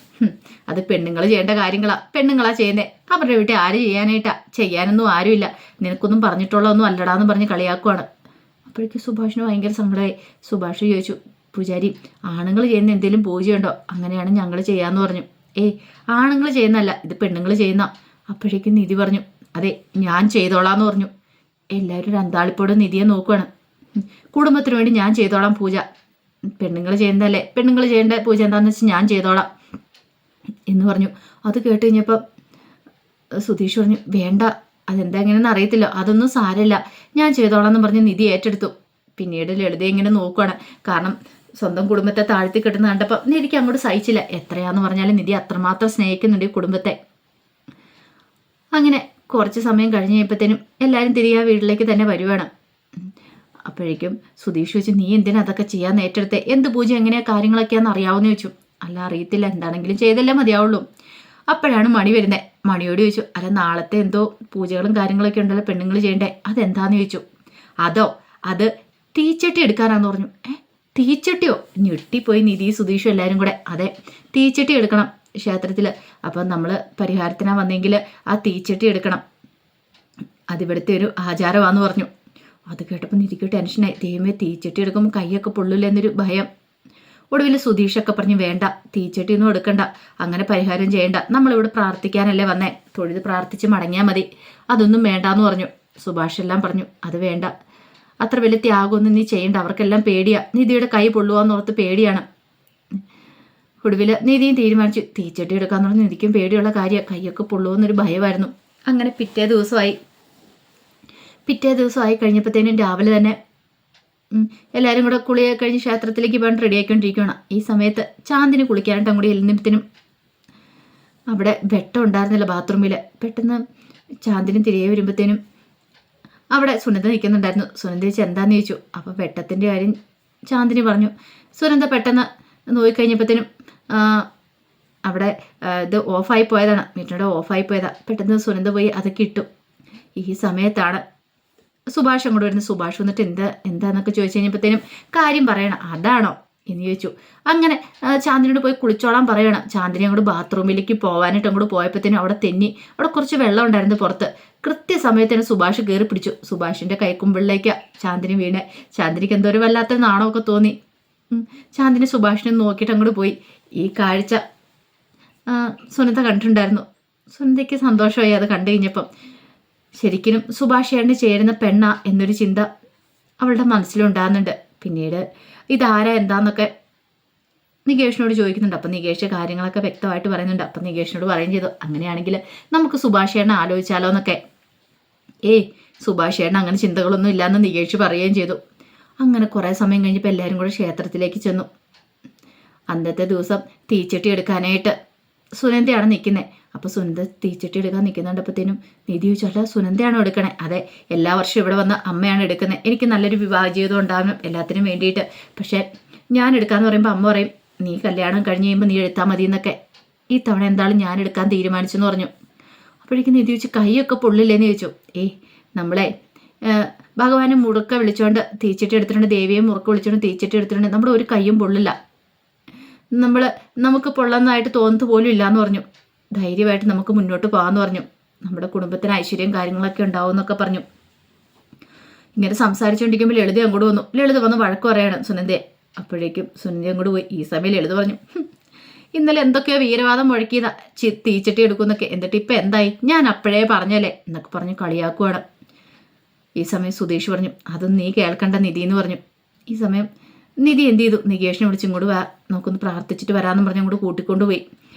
അത് പെണ്ണുങ്ങൾ ചെയ്യേണ്ട കാര്യങ്ങളാണ്, പെണ്ണുങ്ങളാ ചെയ്യുന്നത്, അവരുടെ വീട്ടിൽ ആര് ചെയ്യാനായിട്ടാ, ചെയ്യാനൊന്നും ആരുമില്ല, നിനക്കൊന്നും പറഞ്ഞിട്ടുള്ളതൊന്നും അല്ലടാന്ന് പറഞ്ഞ് കളിയാക്കുവാണ്. അപ്പോഴേക്കും സുഭാഷിന് ഭയങ്കര സങ്കടമായി. സുഭാഷ് ചോദിച്ചു, പൂജാരി ആണുങ്ങൾ ചെയ്യുന്ന എന്തെങ്കിലും പൂജയുണ്ടോ, അങ്ങനെയാണ് ഞങ്ങൾ ചെയ്യാമെന്ന് പറഞ്ഞു. ആണുങ്ങൾ ചെയ്യുന്നതല്ല, ഇത് പെണ്ണുങ്ങൾ ചെയ്യുന്ന. അപ്പോഴേക്കും നിധി പറഞ്ഞു, അതെ ഞാൻ ചെയ്തോളാന്ന് പറഞ്ഞു. എല്ലാവരും ഒരു അന്താളിപ്പോടെ നിധിയെ നോക്കുവാണ്. കുടുംബത്തിന് വേണ്ടി ഞാൻ ചെയ്തോളാം പൂജ, പെണ്ണുങ്ങൾ ചെയ്യുന്നതല്ലേ, പെണ്ണുങ്ങൾ ചെയ്യേണ്ട പൂജ എന്താണെന്ന് വെച്ചാൽ ഞാൻ ചെയ്തോളാം എന്ന് പറഞ്ഞു. അത് കേട്ട് കഴിഞ്ഞപ്പോൾ സുധീഷ് പറഞ്ഞു, വേണ്ട, അതെന്താ എങ്ങനെയെന്ന് അറിയത്തില്ല, അതൊന്നും സാരമില്ല, ഞാൻ ചെയ്തോളാം എന്ന് പറഞ്ഞ് നിധി ഏറ്റെടുത്തു. പിന്നീട് ലളിത ഇങ്ങനെ നോക്കുവാണ്. കാരണം സ്വന്തം കുടുംബത്തെ താഴ്ത്തി കെട്ടുന്ന കണ്ടപ്പോൾ നിധിക്ക് അങ്ങോട്ട് സഹിച്ചില്ല. എത്രയാന്ന് പറഞ്ഞാലും നിധി അത്രമാത്രം സ്നേഹിക്കുന്നുണ്ട് ഈ കുടുംബത്തെ. അങ്ങനെ കുറച്ച് സമയം കഴിഞ്ഞ് കഴിയുമ്പോഴത്തേനും എല്ലാവരും തിരികെ വീട്ടിലേക്ക് തന്നെ വരുവാണ്. അപ്പോഴേക്കും സുധീഷ് ചോദിച്ചു, നീ എന്തിനാ അതൊക്കെ ചെയ്യാൻ ഏറ്റെടുത്തേ, എന്ത് പൂജ എങ്ങനെയാ കാര്യങ്ങളൊക്കെയാണെന്ന് അറിയാവുന്ന ചോദിച്ചു. അല്ല അറിയത്തില്ല, എന്താണെങ്കിലും ചെയ്തല്ലേ മതിയാവുള്ളൂ. അപ്പോഴാണ് മണി വരുന്നത്. മണിയോട് ചോദിച്ചു, അല്ല നാളത്തെ എന്തോ പൂജകളും കാര്യങ്ങളൊക്കെ ഉണ്ടല്ലോ പെണ്ണുങ്ങൾ ചെയ്യണ്ടേ, അതെന്താന്ന് ചോദിച്ചു. അത് തീച്ചട്ടി എടുക്കാനാന്ന് പറഞ്ഞു. തീച്ചട്ടിയോ? ഞെട്ടിപ്പോയി നിധി സുധീഷും എല്ലാവരും കൂടെ. അതെ, തീച്ചട്ടി എടുക്കണം ക്ഷേത്രത്തിൽ, അപ്പം നമ്മൾ പരിഹാരത്തിനാ വന്നെങ്കിൽ ആ തീച്ചട്ടി എടുക്കണം, അതിവിടുത്തെ ഒരു ആചാരമാണെന്ന് പറഞ്ഞു. അത് കേട്ടപ്പോൾ നിധിക്ക് ടെൻഷനായി. ദൈവമേ, തീച്ചട്ടി എടുക്കുമ്പോൾ കൈയൊക്കെ പൊള്ളില്ല എന്നൊരു ഭയം. ഒടുവിൽ സുധീഷൊക്കെ പറഞ്ഞു, വേണ്ട തീച്ചട്ടിയൊന്നും എടുക്കണ്ട, അങ്ങനെ പരിഹാരം ചെയ്യണ്ട, നമ്മളിവിടെ പ്രാർത്ഥിക്കാനല്ലേ വന്നേ, തൊഴുത് പ്രാർത്ഥിച്ച് മടങ്ങിയാൽ മതി, അതൊന്നും വേണ്ടാന്ന് പറഞ്ഞു. സുഭാഷ് എല്ലാം പറഞ്ഞു, അത് വേണ്ട, അത്ര വലിയ ത്യാഗമൊന്നും നീ ചെയ്യണ്ട, അവർക്കെല്ലാം പേടിയാ, നിധിയുടെ കൈ പൊള്ളുവാന്നോർത്ത് പേടിയാണ്. ഒടുവിൽ നിധിയും തീരുമാനിച്ചു തീച്ചട്ടി എടുക്കാന്ന് പറഞ്ഞ് നിധിക്കും പേടിയുള്ള കാര്യം, കൈയൊക്കെ പൊള്ളുമെന്നൊരു ഭയമായിരുന്നു. അങ്ങനെ പിറ്റേ ദിവസമായി കഴിഞ്ഞപ്പോഴത്തേനും രാവിലെ തന്നെ എല്ലാവരും കൂടെ കുളിയെ കഴിഞ്ഞ് ക്ഷേത്രത്തിലേക്ക് പോകാൻ റെഡി ആയിക്കൊണ്ടിരിക്കുകയാണ്. ഈ സമയത്ത് ചാന്ദിന് കുളിക്കാനായിട്ട് അങ്ങോട്ട് എല്ലുന്നതിനും അവിടെ വെട്ടം ഉണ്ടായിരുന്നില്ല ബാത്റൂമിൽ. പെട്ടെന്ന് ചാന്ദിന് തിരികെ വരുമ്പോഴത്തേനും അവിടെ സുനന്ദ നിൽക്കുന്നുണ്ടായിരുന്നു. സുനന്ദ ചോദിച്ചു, എന്താന്ന് ചോദിച്ചു. അപ്പോൾ വെട്ടത്തിൻ്റെ കാര്യം ചാന്ദിനി പറഞ്ഞു. സുനന്ദ പെട്ടെന്ന് നോക്കിക്കഴിഞ്ഞപ്പോഴത്തേനും അവിടെ ഇത് ഓഫായി പോയതാണ്, മീറ്ററുടെ ഓഫായി പോയതാണ്. പെട്ടെന്ന് സുനന്ദ പോയി അതൊക്കെ ഇട്ടു. ഈ സമയത്താണ് സുഭാഷ് അങ്ങോട്ട് വരുന്നത്. സുഭാഷ് വന്നിട്ട് എന്താന്നൊക്കെ ചോദിച്ചു കഴിഞ്ഞപ്പോഴത്തേനും കാര്യം പറയണം. അതാണോ എന്ന് ചോദിച്ചു. അങ്ങനെ ചാന്ദിനിയോട് പോയി കുളിച്ചോളാൻ പറയണം. ചാന്ദിനി അങ്ങോട്ട് ബാത്റൂമിലേക്ക് പോകാനായിട്ട് അങ്ങോട്ട് പോയപ്പോഴത്തേനും അവിടെ തെന്നി, അവിടെ കുറച്ച് വെള്ളം ഉണ്ടായിരുന്നു പുറത്ത്. കൃത്യസമയത്തിന് സുഭാഷ് കയറി പിടിച്ചു. സുഭാഷിൻ്റെ കൈക്കുമ്പിളിലേക്ക് ചാന്ദിനി വീണ്. ചാന്ദിനിക്ക് എന്തോ ഒരു വല്ലാത്ത നാണമൊക്കെ തോന്നി. ചാന്ദിനി സുഭാഷിനെ നോക്കിയിട്ട് അങ്ങോട്ട് പോയി. ഈ കാഴ്ച സുനന്ദ കണ്ടിട്ടുണ്ടായിരുന്നു. സുനന്ദയ്ക്ക് സന്തോഷമായി അത് കണ്ടു കഴിഞ്ഞപ്പം. ശരിക്കും സുഭാഷ് ചേട്ടന് ചേരുന്ന പെണ്ണ എന്നൊരു ചിന്ത അവളുടെ മനസ്സിലുണ്ടാകുന്നുണ്ട്. പിന്നീട് ഇതാരാ എന്താന്നൊക്കെ നികേഷിനോട് ചോദിക്കുന്നുണ്ട്. അപ്പം നികേഷ് കാര്യങ്ങളൊക്കെ വ്യക്തമായിട്ട് പറയുന്നുണ്ട്. അപ്പം നികേഷിനോട് പറയുകയും ചെയ്തു, അങ്ങനെയാണെങ്കിൽ നമുക്ക് സുഭാഷ് ചേട്ടനെ ആലോചിച്ചാലോ എന്നൊക്കെ. സുഭാഷ് ചേട്ടൻ അങ്ങനെ ചിന്തകളൊന്നും ഇല്ലയെന്ന് നികേഷ് പറയുകയും ചെയ്തു. അങ്ങനെ കുറേ സമയം കഴിഞ്ഞപ്പോൾ എല്ലാവരും കൂടെ ക്ഷേത്രത്തിലേക്ക് ചെന്നു. അന്നത്തെ ദിവസം തീച്ചട്ടി എടുക്കാനായിട്ട് സുനന്ദയാണ് നിൽക്കുന്നത്. അപ്പോൾ സുനന്ദ തീച്ചട്ടി എടുക്കാൻ നിൽക്കുന്നുണ്ടപ്പോഴത്തേനും നിധി ചോദിച്ചാൽ സുനന്ദയാണോ എടുക്കണേ? അതെ, എല്ലാ വർഷവും ഇവിടെ വന്ന് അമ്മയാണ് എടുക്കുന്നത്. എനിക്ക് നല്ലൊരു വിവാഹ ജീവിതം ഉണ്ടാവണം എല്ലാത്തിനും വേണ്ടിയിട്ട്. പക്ഷേ ഞാൻ എടുക്കാമെന്ന് പറയുമ്പോൾ അമ്മ പറയും, നീ കല്യാണം കഴിഞ്ഞ് കഴിയുമ്പോൾ നീ എടുത്താൽ മതി എന്നൊക്കെ. ഈ തവണ എന്തായാലും ഞാൻ എടുക്കാൻ തീരുമാനിച്ചെന്ന് പറഞ്ഞു. അപ്പോഴേക്കും നിധി ചോദിച്ചു, കൈയൊക്കെ പൊള്ളില്ലേന്ന് ചോദിച്ചു. നമ്മളെ ഭഗവാനെ മുറുക്ക വിളിച്ചുകൊണ്ട് തീച്ചട്ടി എടുത്തിട്ടുണ്ട്, ദേവിയെ മുറുക്ക വിളിച്ചുകൊണ്ട് തീച്ചട്ടി എടുത്തിട്ടുണ്ട്, നമ്മുടെ ഒരു കൈയും പൊള്ളില്ല, നമുക്ക് പൊള്ളുന്നതായിട്ട് തോന്നുന്നത് പോലും ഇല്ലയെന്ന് പറഞ്ഞു. ധൈര്യമായിട്ട് നമുക്ക് മുന്നോട്ട് പോകാമെന്ന് പറഞ്ഞു. നമ്മുടെ കുടുംബത്തിന് ഐശ്വര്യം കാര്യങ്ങളൊക്കെ ഉണ്ടാവും എന്നൊക്കെ പറഞ്ഞു. ഇങ്ങനെ സംസാരിച്ചുകൊണ്ടിരിക്കുമ്പോൾ ലളിത അങ്ങോട്ട് വന്നു. ലളിത വന്ന് വഴക്ക് പറയാണ് സുനന്ദയെ. അപ്പോഴേക്കും സുനന്ദ അങ്ങോട്ട് പോയി. ഈ സമയം ലളിത പറഞ്ഞു, ഇന്നലെ എന്തൊക്കെയോ വീരവാദം മുഴക്കിയതാ തീച്ചട്ടി എടുക്കുന്നൊക്കെ, എന്നിട്ട് ഇപ്പം എന്തായി? ഞാൻ അപ്പോഴേ പറഞ്ഞല്ലേ എന്നൊക്കെ പറഞ്ഞ് കളിയാക്കുവാണ്. ഈ സമയം സുധീഷ് പറഞ്ഞു, അതൊന്നും നീ കേൾക്കണ്ട നിധി എന്ന് പറഞ്ഞു. ഈ സമയം നിധി എന്ത് ചെയ്തു, നികേഷിനെ വിളിച്ച് ഇങ്ങോട്ട് നമുക്കൊന്ന് പ്രാർത്ഥിച്ചിട്ട് വരാമെന്ന് പറഞ്ഞ് അങ്ങോട്ട് കൂട്ടിക്കൊണ്ടുപോയി.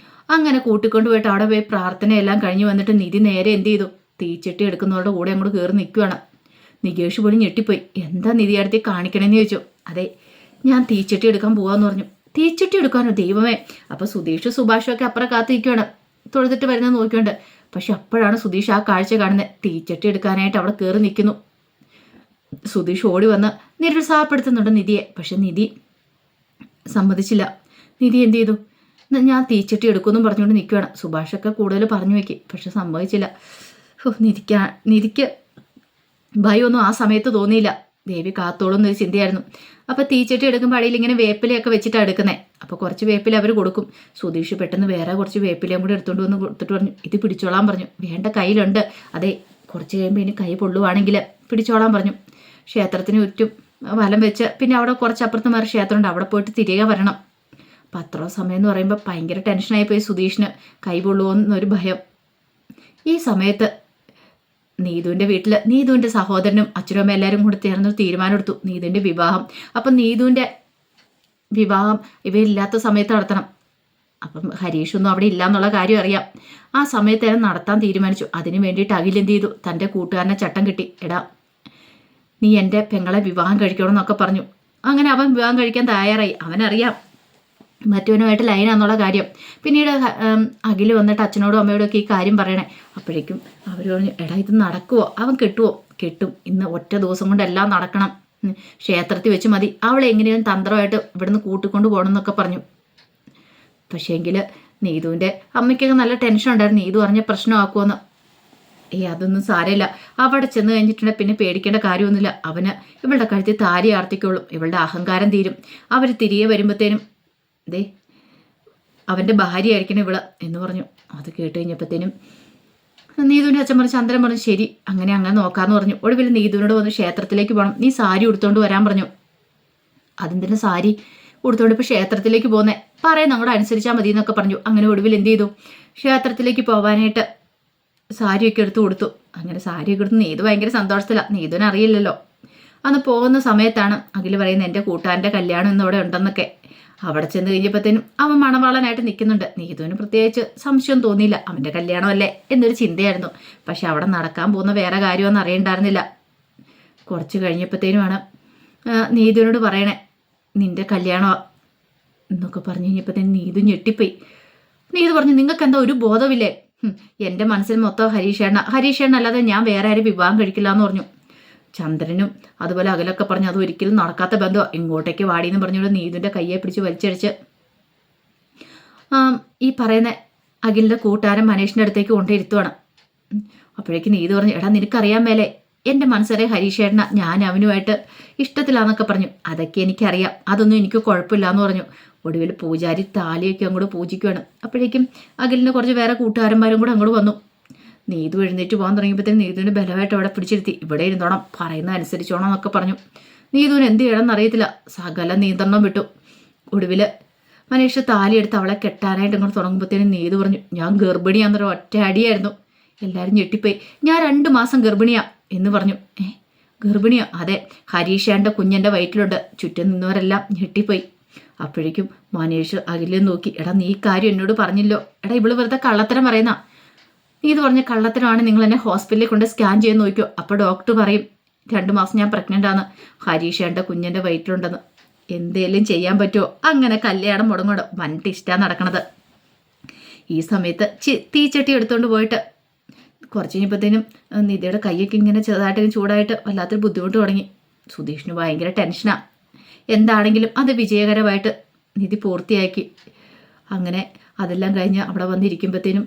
അങ്ങനെ കൂട്ടിക്കൊണ്ടുപോയിട്ട് അവിടെ പോയി പ്രാർത്ഥനയെല്ലാം കഴിഞ്ഞ് വന്നിട്ട് നിധി നേരെ എന്ത് ചെയ്തു, തീച്ചട്ടി എടുക്കുന്നവരുടെ കൂടെ അങ്ങോട്ട് കയറി നിൽക്കുകയാണ്. നികേഷ് പോലും ഞെട്ടിപ്പോയി. എന്താ നിധി അടുത്ത് കാണിക്കണമെന്ന് ചോദിച്ചു. അതെ, ഞാൻ തീച്ചട്ടി എടുക്കാൻ പോകാമെന്ന് പറഞ്ഞു. തീച്ചട്ടി എടുക്കാനോ? ദൈവമേ! അപ്പോൾ സുധീഷ് സുഭാഷും ഒക്കെ അപ്പുറം കാത്തിരിക്കുകയാണ്, തൊഴുതിട്ട് വരുന്നത് നോക്കിയുണ്ട്. പക്ഷെ അപ്പോഴാണ് സുധീഷ് ആ കാഴ്ച കാണുന്നത്. തീച്ചട്ടി എടുക്കാനായിട്ട് അവിടെ കയറി നിൽക്കുന്നു. സുധീഷ് ഓടി വന്ന് നിരുത്സാഹപ്പെടുത്തുന്നുണ്ട് നിധിയെ. പക്ഷെ നിധി സമ്മതിച്ചില്ല. നിധി എന്ത് ചെയ്തു, ഞാൻ തീച്ചട്ടി എടുക്കുമെന്നും പറഞ്ഞുകൊണ്ട് നിൽക്കുകയാണ്. സുഭാഷൊക്കെ കൂടുതൽ പറഞ്ഞു വയ്ക്കും, പക്ഷെ സമ്മതിച്ചില്ല. നിധിക്ക് ഭയമൊന്നും ആ സമയത്ത് തോന്നിയില്ല. ദേവി കാത്തോളുന്നൊരു ചിന്തയായിരുന്നു. അപ്പോൾ തീച്ചട്ടി എടുക്കുമ്പോൾ അടിയിൽ ഇങ്ങനെ വേപ്പിലയൊക്കെ വെച്ചിട്ടാണ് എടുക്കുന്നത്. അപ്പോൾ കുറച്ച് വേപ്പില അവർ കൊടുക്കും. സുധീഷ് പെട്ടെന്ന് വേറെ കുറച്ച് വേപ്പിലയും കൂടി എടുത്തുകൊണ്ട് വന്ന് കൊടുത്തിട്ട് പറഞ്ഞു, ഇത് പിടിച്ചോളാൻ പറഞ്ഞു. വേണ്ട, കയ്യിലുണ്ട്. അതെ, കുറച്ച് കഴിയുമ്പോൾ ഇനി കൈ പൊള്ളുവാണെങ്കിൽ പിടിച്ചോളാൻ പറഞ്ഞു. ക്ഷേത്രത്തിന് ചുറ്റും വലം വെച്ച് പിന്നെ അവിടെ കുറച്ചപ്പുറത്ത് മാറി ക്ഷേത്രമുണ്ട്, അവിടെ പോയിട്ട് തിരികെ വരണം. അപ്പം അത്ര സമയം എന്ന് പറയുമ്പോൾ ഭയങ്കര ടെൻഷനായി പോയി സുധീഷിന്. കൈ പൊള്ളുമോന്നൊരു ഭയം. ഈ സമയത്ത് നീതുവിൻ്റെ വീട്ടിൽ നീതുവിൻ്റെ സഹോദരനും അച്ഛനും അമ്മ എല്ലാവരും കൂടി ചേർന്ന് തീരുമാനമെടുത്തു, നീതുവിൻ്റെ വിവാഹം. അപ്പം നീതുവിൻ്റെ വിവാഹം ഇവയില്ലാത്ത സമയത്ത് നടത്തണം. അപ്പം ഹരീഷൊന്നും അവിടെ ഇല്ല എന്നുള്ള കാര്യം അറിയാം. ആ സമയത്ത് തന്നെ നടത്താൻ തീരുമാനിച്ചു. അതിന് വേണ്ടിയിട്ട് അഖിൽ എന്ത് ചെയ്തു, തൻ്റെ കൂട്ടുകാരനെ ചട്ടം കിട്ടി. എടാ, നീ എൻ്റെ പെങ്ങളെ വിവാഹം കഴിക്കണമെന്നൊക്കെ പറഞ്ഞു. അങ്ങനെ അവൻ വിവാഹം കഴിക്കാൻ തയ്യാറായി. അവനറിയാം മറ്റവനുമായിട്ട് ലൈനാന്നുള്ള കാര്യം. പിന്നീട് അഖിൽ വന്നിട്ട് അച്ഛനോടും അമ്മയോടും ഒക്കെ ഈ കാര്യം പറയണേ. അപ്പോഴേക്കും അവർ പറഞ്ഞു, എടാ ഇത് നടക്കുമോ? അവൻ കെട്ടുമോ? കെട്ടും. ഇന്ന് ഒറ്റ ദിവസം കൊണ്ട് എല്ലാം നടക്കണം. ക്ഷേത്രത്തിൽ വെച്ച് മതി. അവളെ എങ്ങനെയും തന്ത്രമായിട്ട് ഇവിടുന്ന് കൂട്ടിക്കൊണ്ട് പോകണം എന്നൊക്കെ പറഞ്ഞു. പക്ഷേങ്കിൽ നീതുവിൻ്റെ അമ്മയ്ക്കൊക്കെ നല്ല ടെൻഷൻ ഉണ്ടായിരുന്നു, നീതു പറഞ്ഞ പ്രശ്നമാക്കുമെന്ന്. അതൊന്നും സാരമില്ല. അവിടെ ചെന്ന് കഴിഞ്ഞിട്ടുണ്ടെങ്കിൽ പിന്നെ പേടിക്കേണ്ട കാര്യമൊന്നുമില്ല. അവന് ഇവളുടെ കഴുത്തിൽ താരി ആർത്തിക്കുള്ളൂ. ഇവളുടെ അഹങ്കാരം തീരും. അവർ തിരികെ വരുമ്പോഴത്തേനും അവൻ്റെ ഭാര്യ ആയിരിക്കണം ഇവള് എന്ന് പറഞ്ഞു. അത് കേട്ട് കഴിഞ്ഞപ്പോഴത്തേനും നീതുവിൻ്റെ അച്ഛൻ പറഞ്ഞു, ചന്ദ്രൻ പറഞ്ഞു, ശരി അങ്ങനെ നോക്കാമെന്ന് പറഞ്ഞു. ഒടുവിൽ നീതുവിനോട് വന്ന് ക്ഷേത്രത്തിലേക്ക് പോകണം, നീ സാരി ഉടുത്തോണ്ട് വരാൻ പറഞ്ഞു. അതെന്തിനാ സാരി ഉടുത്തോണ്ട് ഇപ്പോൾ ക്ഷേത്രത്തിലേക്ക് പോകുന്നേ? പറയുന്ന അങ്ങോട്ട് അനുസരിച്ചാൽ മതി എന്നൊക്കെ പറഞ്ഞു. അങ്ങനെ ഒടുവിൽ എന്ത് ചെയ്തു, ക്ഷേത്രത്തിലേക്ക് പോകാനായിട്ട് സാരിയൊക്കെ എടുത്ത് കൊടുത്തു. അങ്ങനെ സാരിയൊക്കെ എടുത്ത് നീതു ഭയങ്കര സന്തോഷത്തിലാണ്. നീതുവിനെ അറിയില്ലല്ലോ. അന്ന് പോകുന്ന സമയത്താണ് അഖിൽ പറയുന്നത്, എൻ്റെ കൂട്ടുകാരൻ്റെ കല്യാണം ഇന്ന് ഇവിടെ ഉണ്ടെന്നൊക്കെ. അവിടെ ചെന്ന് കഴിഞ്ഞപ്പോഴത്തേനും അവൻ മണവാളനായിട്ട് നിൽക്കുന്നുണ്ട്. നീതുവിന് പ്രത്യേകിച്ച് സംശയം തോന്നിയില്ല, അവൻ്റെ കല്യാണമല്ലേ എന്നൊരു ചിന്തയായിരുന്നു. പക്ഷെ അവിടെ നടക്കാൻ പോകുന്ന വേറെ കാര്യമൊന്നും അറിയണ്ടായിരുന്നില്ല. കുറച്ച് കഴിഞ്ഞപ്പോഴത്തേനുമാണ് നീതുവിനോട് പറയണേ, നിൻ്റെ കല്യാണമാണ് എന്നൊക്കെ പറഞ്ഞു കഴിഞ്ഞപ്പോഴത്തേനും നീതു ഞെട്ടിപ്പോയി. നീതു പറഞ്ഞു, നിങ്ങൾക്ക് എന്താ ഒരു ബോധമില്ലേ? എൻ്റെ മനസ്സിൽ മൊത്തം ഹരീഷേണ്ണ അല്ലാതെ ഞാൻ വേറെ ആരും വിവാഹം കഴിക്കില്ല എന്ന് പറഞ്ഞു. ചന്ദ്രനും അതുപോലെ അകലൊക്കെ പറഞ്ഞു, അത് ഒരിക്കലും നടക്കാത്ത ബന്ധമാണ്, ഇങ്ങോട്ടേക്ക് വാടിയെന്ന് പറഞ്ഞുകൊണ്ട് നീതുവിൻ്റെ കയ്യെ പിടിച്ച് വലിച്ചടിച്ച് ഈ പറയുന്ന അഖിലിൻ്റെ കൂട്ടുകാരൻ മനേഷിൻ്റെ അടുത്തേക്ക് കൊണ്ടിരുത്തുവാണ്. അപ്പോഴേക്ക് നീതു പറഞ്ഞു, എടാ നിനക്കറിയാൻ മേലെ എൻ്റെ മനസ്സറിയ ഹരീഷേട്ടന, ഞാൻ അവനുമായിട്ട് ഇഷ്ടത്തിലാന്നൊക്കെ പറഞ്ഞു. അതൊക്കെ എനിക്കറിയാം, അതൊന്നും എനിക്ക് കുഴപ്പമില്ല എന്ന് പറഞ്ഞു. ഒടുവിൽ പൂജാരി താലിയൊക്കെ അങ്ങോട്ട് പൂജിക്കുകയാണ്. അപ്പോഴേക്കും അഖിലിന് കുറച്ച് വേറെ കൂട്ടുകാരന്മാരും കൂടെ അങ്ങോട്ട് വന്നു. നീതു എഴുന്നേറ്റ് പോകാൻ തുടങ്ങിയപ്പോഴത്തേക്കും നീതുവിന് ബലമായിട്ട് അവിടെ പിടിച്ചിരുത്തി, ഇവിടെ ഇരുന്നോണം, പറയുന്ന അനുസരിച്ചോണം എന്നൊക്കെ പറഞ്ഞു. നീതുവിന് എന്ത് ചെയ്യണമെന്ന് അറിയത്തില്ല, സകല നിയന്ത്രണം വിട്ടു. ഒടുവിൽ മനീഷ് താലിയെടുത്ത് അവളെ കെട്ടാനായിട്ട് ഇങ്ങോട്ട് തുടങ്ങുമ്പോഴത്തേനും നീതു പറഞ്ഞു, ഞാൻ ഗർഭിണിയാന്നൊരു ഒറ്റ അടിയായിരുന്നു. എല്ലാവരും ഞെട്ടിപ്പോയി. ഞാൻ 2 മാസം ഗർഭിണിയാ എന്ന് പറഞ്ഞു. ഗർഭിണിയാ? അതെ, ഹരീഷേൻ്റെ കുഞ്ഞൻ്റെ വയറ്റിലുണ്ട്. ചുറ്റും നിന്നവരെല്ലാം ഞെട്ടിപ്പോയി. അപ്പോഴേക്കും മനീഷ് അഖിലെ നോക്കി, എടാ നീ ഈ കാര്യം എന്നോട് പറഞ്ഞില്ലോ. എടാ ഇവള് വെറുതെ കള്ളത്തരം പറയുന്ന. നീ ഇത് പറഞ്ഞ കള്ളത്തരമാണ്, നിങ്ങൾ എന്നെ ഹോസ്പിറ്റലിൽ കൊണ്ട് സ്കാൻ ചെയ്ത് നോക്കിയോ. അപ്പോൾ ഡോക്ടർ പറയും 2 മാസം ഞാൻ പ്രഗ്നൻ്റ് ആണ്, ഹരീഷേൻ്റെ കുഞ്ഞൻ്റെ വയറ്റിലുണ്ടെന്ന്. എന്തേലും ചെയ്യാൻ പറ്റുമോ? അങ്ങനെ കല്യാണം മുടങ്ങോട് വൻ ടിസ്റ്റാ നടക്കണത്. ഈ സമയത്ത് തീച്ചട്ടി എടുത്തുകൊണ്ട് പോയിട്ട് കുറച്ച് കഴിഞ്ഞപ്പോഴത്തേനും നിധിയുടെ കൈയൊക്കെ ഇങ്ങനെ ചെറുതായിട്ട് ചൂടായിട്ട് വല്ലാത്തൊരു ബുദ്ധിമുട്ട് തുടങ്ങി. സുധീഷിന് ഭയങ്കര ടെൻഷനാണ്. എന്താണെങ്കിലും അത് വിജയകരമായിട്ട് നിധി പൂർത്തിയാക്കി. അങ്ങനെ അതെല്ലാം കഴിഞ്ഞ് അവിടെ വന്നിരിക്കുമ്പോഴത്തേനും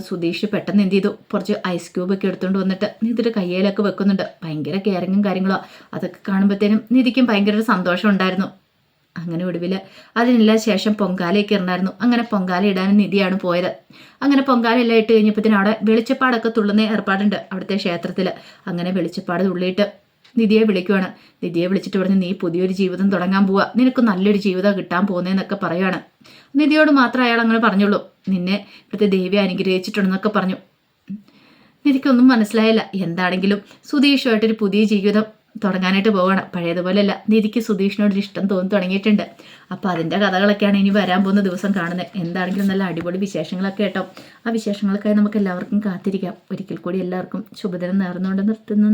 സുധീഷ് പെട്ടെന്ന് എന്ത് ചെയ്തു, കുറച്ച് ഐസ് ക്യൂബൊക്കെ എടുത്തുകൊണ്ട് വന്നിട്ട് നിധിയുടെ കയ്യിലൊക്കെ വെക്കുന്നുണ്ട്. ഭയങ്കര കെയറിങ്ങും കാര്യങ്ങളോ. അതൊക്കെ കാണുമ്പോഴത്തേനും നിധിക്കും ഭയങ്കര ഒരു സന്തോഷം ഉണ്ടായിരുന്നു. അങ്ങനെ ഒടുവിൽ അതിനെല്ലാം ശേഷം പൊങ്കാലയൊക്കെ ഉണ്ടായിരുന്നു. അങ്ങനെ പൊങ്കാല ഇടാനും നിധിയാണ് പോയത്. അങ്ങനെ പൊങ്കാല എല്ലാം ഇട്ട് കഴിഞ്ഞപ്പോഴത്തേനും അവിടെ വെളിച്ചപ്പാടൊക്കെ തുള്ളുന്ന ഏർപ്പാടുണ്ട് അവിടുത്തെ ക്ഷേത്രത്തിൽ. അങ്ങനെ വെളിച്ചപ്പാട് തുള്ളിയിട്ട് നിധിയെ വിളിക്കുവാണ്. നിധിയെ വിളിച്ചിട്ട് പറഞ്ഞു, നീ പുതിയൊരു ജീവിതം തുടങ്ങാൻ പോവുക, നിനക്ക് നല്ലൊരു ജീവിതം കിട്ടാൻ പോകുന്നതെന്നൊക്കെ പറയുവാണ്. നിധിയോട് മാത്രം അയാൾ അങ്ങനെ പറഞ്ഞുള്ളൂ. നിന്നെ ഇവിടുത്തെ ദേവി അനുഗ്രഹിച്ചിട്ടുണ്ടെന്നൊക്കെ പറഞ്ഞു. എനിക്കൊന്നും മനസ്സിലായില്ല. എന്താണെങ്കിലും സുധീഷുമായിട്ടൊരു പുതിയ ജീവിതം തുടങ്ങാനായിട്ട് പോവുകയാണ്. പഴയതുപോലെയല്ല, നിധിക്ക് സുധീഷിനോടൊരു ഇഷ്ടം തോന്നി തുടങ്ങിയിട്ടുണ്ട്. അപ്പോൾ അതിൻ്റെ കഥകളൊക്കെയാണ് ഇനി വരാൻ പോകുന്ന ദിവസം കാണുന്നത്. എന്താണെങ്കിലും നല്ല അടിപൊളി വിശേഷങ്ങളൊക്കെ കേട്ടോ. ആ വിശേഷങ്ങൾക്കായി നമുക്ക് എല്ലാവർക്കും കാത്തിരിക്കാം. ഒരിക്കൽ കൂടി എല്ലാവർക്കും ശുഭദിനം നേർന്നുകൊണ്ട് നിർത്തുന്നു.